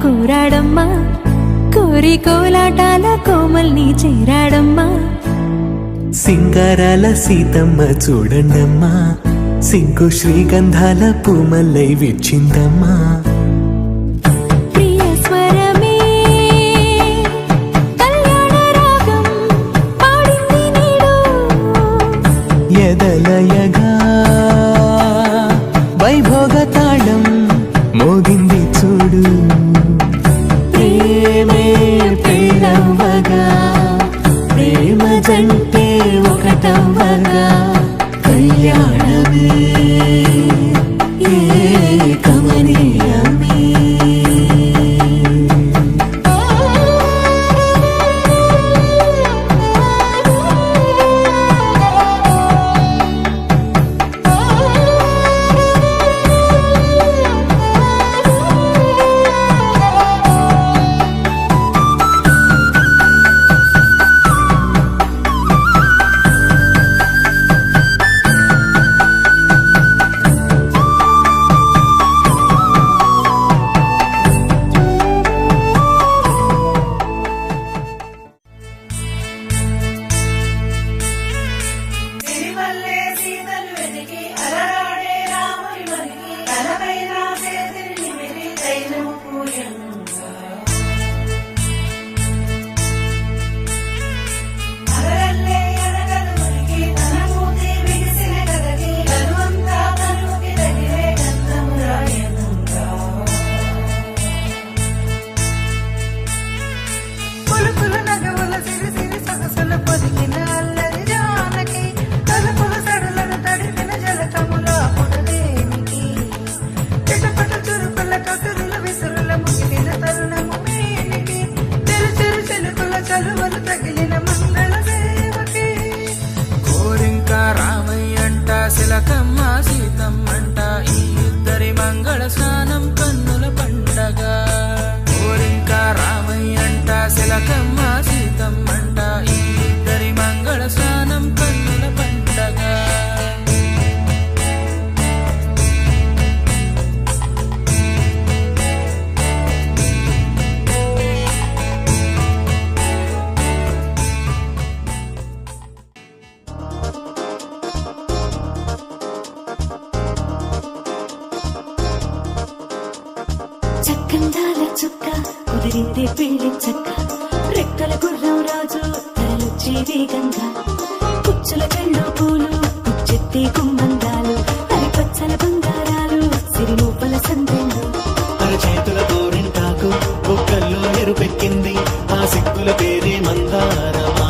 కూరాడమ్మా కోరి కోలాటాల కోమల్ని చేరాడమ్మా సింగారాల సీతమ్మ చూడండమ్మా సింకు శ్రీగంధాల పూమల్లై విచ్చిందమ్మా ప్రియ స్వరమే కళ్యాణ రాగం పాడింది నీడు ఎదలయగా వైభోగ తాళం మోగింది చూడు ప్రేమే ప్రేమవగా ప్రేమ జంటే ఒకటవ్వగా కళ్యాణమే కమనీయమే శిలకమ్మ సీతమ్మంట ఈ ఇద్దరి మంగళ స్నానం కన్నుల పండగ కోరింక రామయ్యంట శిలకమ్మ సీతమ్మంట ఈ ఇద్దరి మంగళ స్నానం కన్నుల పండగ చక్కందాల చుక్క కుదిరిందే పెళ్లి చక్క రెక్కల గుర్రం రాజు తరలొచ్చే వేగంగా కుచ్చుల చెండు పూలు కుచ్చెత్తే కుమ్మందాలు అరిపచ్చల బంగారాలు సిరిమూపల సందెండు చేతుల గోరింటాకు బొక్కల్లో ఎరుపెక్కింది ఆ సిక్కుల పేరే మందారమా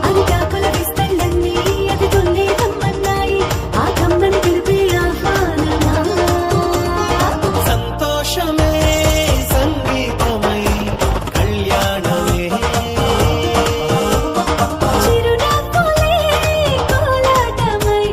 అరిటాకుల విస్తళ్ళన్నీ అది తొల్లే కమ్మన్నాయి ఆ కమ్మని పిలిపే ఆహ్వానమా సంతోషమే సంగీతమై కళ్యాణమే చిరునవ్వులే కోలాటమై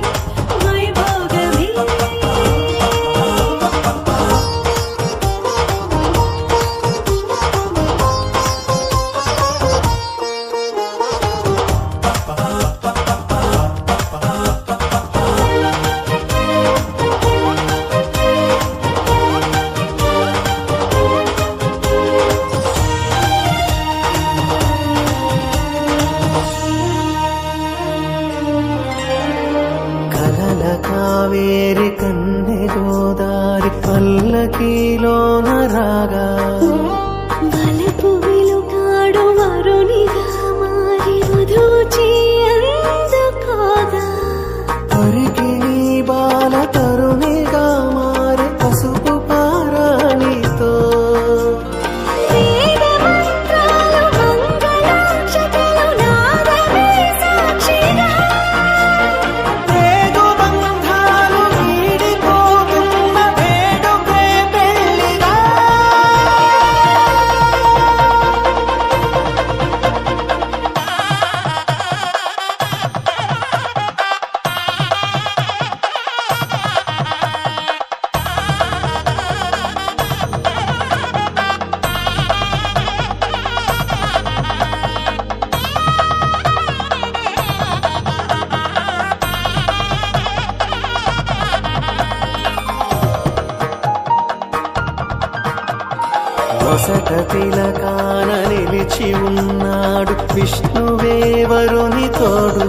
మసక తిలకాన నిలిచి ఉన్నాడు విష్ణువే వరుని తోడు.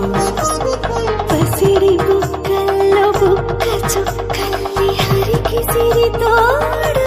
పసిడి బుక్కల్లో బుక్క చుక్కల్లి హరికి సిరి తోడు.